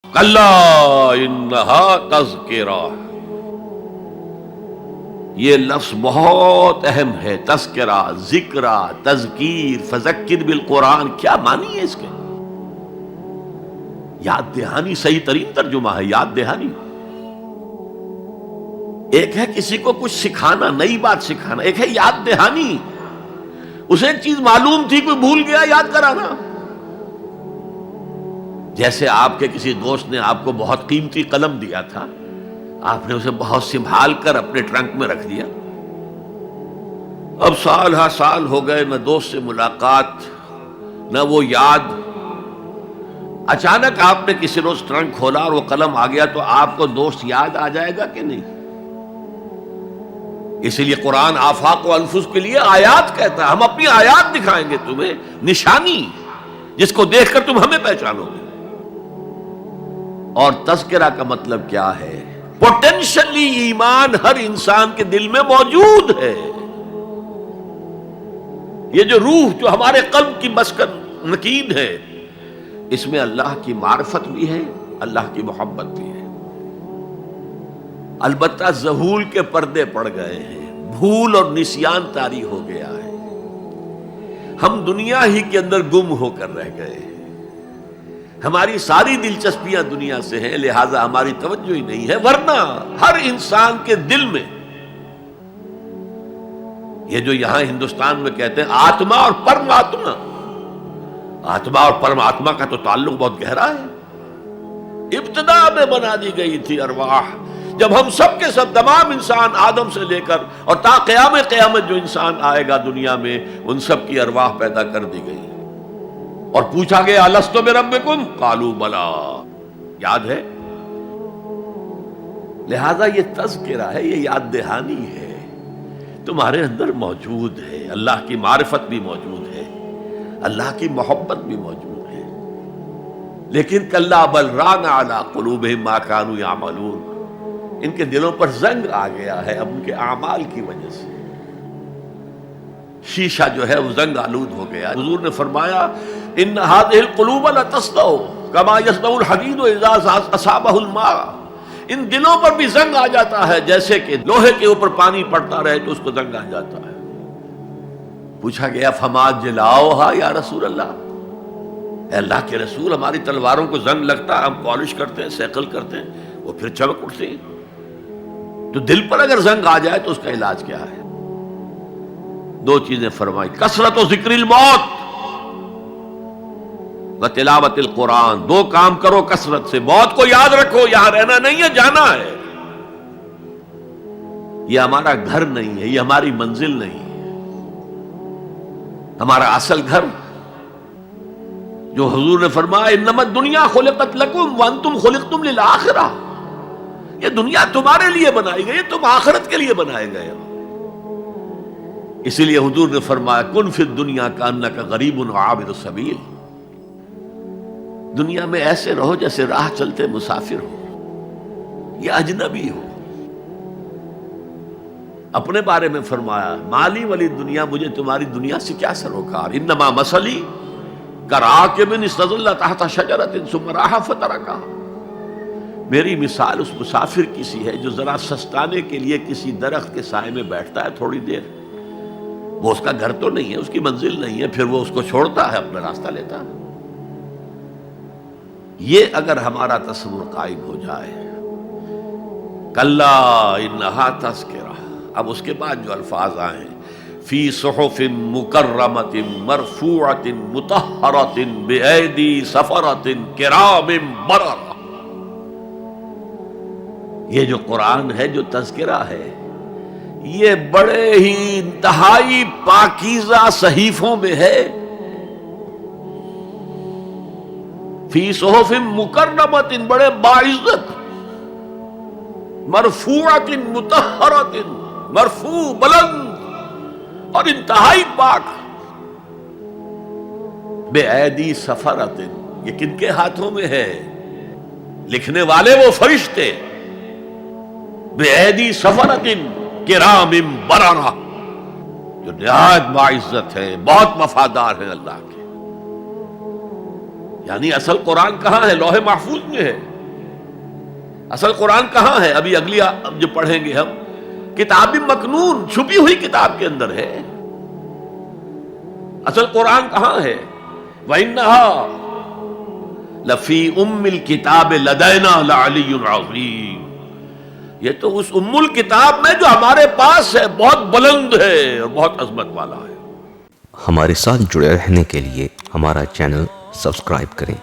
کلا انہا تذکرہ، یہ لفظ بہت اہم ہے. تذکرہ، ذکرہ، تذکیر، فذکر بالقرآن، کیا معنی ہے اس کے؟ یاد دہانی صحیح ترین ترجمہ ہے، یاد دہانی. ایک ہے کسی کو کچھ سکھانا، نئی بات سکھانا، ایک ہے یاد دہانی. اسے ایک چیز معلوم تھی، کوئی بھول گیا، یاد کرانا. جیسے آپ کے کسی دوست نے آپ کو بہت قیمتی قلم دیا تھا، آپ نے اسے بہت سنبھال کر اپنے ٹرنک میں رکھ دیا. اب سال ہا سال ہو گئے، نہ دوست سے ملاقات، نہ وہ یاد. اچانک آپ نے کسی روز ٹرنک کھولا اور وہ قلم آ گیا، تو آپ کو دوست یاد آ جائے گا کہ نہیں؟ اسی لیے قرآن آفاق و انفس کے لیے آیات کہتا ہے. ہم اپنی آیات دکھائیں گے تمہیں، نشانی جس کو دیکھ کر تم ہمیں پہچانو گے. اور تذکرہ کا مطلب کیا ہے؟ پوٹینشلی ایمان ہر انسان کے دل میں موجود ہے. یہ جو روح جو ہمارے قلب کی مسکن مکین ہے، اس میں اللہ کی معرفت بھی ہے، اللہ کی محبت بھی ہے. البتہ ذہول کے پردے پڑ گئے ہیں، بھول اور نسیان طاری ہو گیا ہے. ہم دنیا ہی کے اندر گم ہو کر رہ گئے ہیں. ہماری ساری دلچسپیاں دنیا سے ہیں، لہذا ہماری توجہ ہی نہیں ہے. ورنہ ہر انسان کے دل میں یہ جو یہاں ہندوستان میں کہتے ہیں آتما اور پرماتما، آتما اور پرماتما کا تو تعلق بہت گہرا ہے. ابتدا میں بنا دی گئی تھی ارواح، جب ہم سب کے سب تمام انسان آدم سے لے کر اور تا قیامت جو انسان آئے گا دنیا میں، ان سب کی ارواح پیدا کر دی گئی. اور پوچھا گیا الست بربکم قالوا بلا، یاد ہے؟ لہذا یہ تذکرہ ہے، یہ یاد دہانی ہے، تمہارے اندر موجود ہے. اللہ کی معرفت بھی موجود ہے، اللہ کی محبت بھی موجود ہے. لیکن کلا بل ران علی قلوبہم ما کانوا یعملون، ان کے دلوں پر زنگ آ گیا ہے اب ان کے اعمال کی وجہ سے. شیشہ جو ہے وہ زنگ آلود ہو گیا. حضور نے فرمایا ان هذه القلوب لتصدع كما يصدع الحديد اذا اصابه الماء، ان دلوں پر بھی زنگ آ جاتا ہے جیسے کہ لوہے کے اوپر پانی پڑتا رہے تو اس کو زنگ آ جاتا ہے. پوچھا گیا فما جلاؤها یا رسول اللہ، اے اللہ کے رسول ہماری تلواروں کو زنگ لگتا، ہم پالش کرتے ہیں، سیکل کرتے ہیں، وہ پھر چمک اٹھتے ہیں. تو دل پر اگر زنگ آ جائے تو اس کا علاج کیا ہے؟ دو چیزیں فرمائی، کثرت و ذکر الموت و تلاوت القرآن. دو کام کرو کثرت سے، موت کو یاد رکھو، یہاں رہنا نہیں ہے، جانا ہے. یہ ہمارا گھر نہیں ہے، یہ ہماری منزل نہیں ہے. ہمارا اصل گھر جو حضور نے فرمایا انما الدنیا خلقت لکم وانتم خلقتم للآخرہ، یہ دنیا تمہارے لیے بنائی گئی، تم آخرت کے لیے بنائے گئے ہو. اسی لیے حضور نے فرمایا کن فی الدنیا کانک غریب وعابر السبیل، دنیا میں ایسے رہو جیسے راہ چلتے مسافر ہو یا اجنبی ہو. اپنے بارے میں فرمایا مالی ولی دنیا، مجھے تمہاری دنیا سے کیا سروکار، انما مثلی کراکب استظل تحت شجرۃ ثم راح فترکها، میری مثال اس مسافر کی سی ہے جو ذرا سستانے کے لیے کسی درخت کے سائے میں بیٹھتا ہے تھوڑی دیر. وہ اس کا گھر تو نہیں ہے، اس کی منزل نہیں ہے، پھر وہ اس کو چھوڑتا ہے، اپنا راستہ لیتا ہے. یہ اگر ہمارا تصور قائم ہو جائے، کلا انہا تذکرہ. اب اس کے بعد جو الفاظ آئے فی صحف مکرمۃ مرفوعۃ مطہرۃ بایدی سفرۃ کرام بررہ، یہ جو قرآن ہے، جو تذکرہ ہے، یہ بڑے ہی انتہائی پاکیزہ صحیفوں میں ہے. فی صحف مکرمۃ، بڑے باعزت، مرفوعۃ مطہرۃ، مرفوع بلند اور انتہائی پاک. بے ایدی سفرۃ، یہ کن کے ہاتھوں میں ہے؟ لکھنے والے وہ فرشتے. بے ایدی سفرۃ کرام بررہ، جو نہایت باعزت ہے، بہت وفادار ہے اللہ کے. یعنی اصل قرآن کہاں ہے؟ لوح محفوظ میں ہے. اصل قرآن کہاں ہے؟ ابھی اگلی جو پڑھیں گے ہم، کتاب مکنون، چھپی ہوئی کتاب کے اندر ہے. اصل قرآن کہاں ہے؟ وَإِنَّهَا لَفِي أُمِّ الْكِتَابِ لَدَيْنَا لَعَلِيٌّ عَظِيمٌ. یہ تو اس ام الکتاب میں جو ہمارے پاس ہے، بہت بلند ہے اور بہت عظمت والا ہے. ہمارے ساتھ جڑے رہنے کے لیے ہمارا چینل سبسکرائب کریں.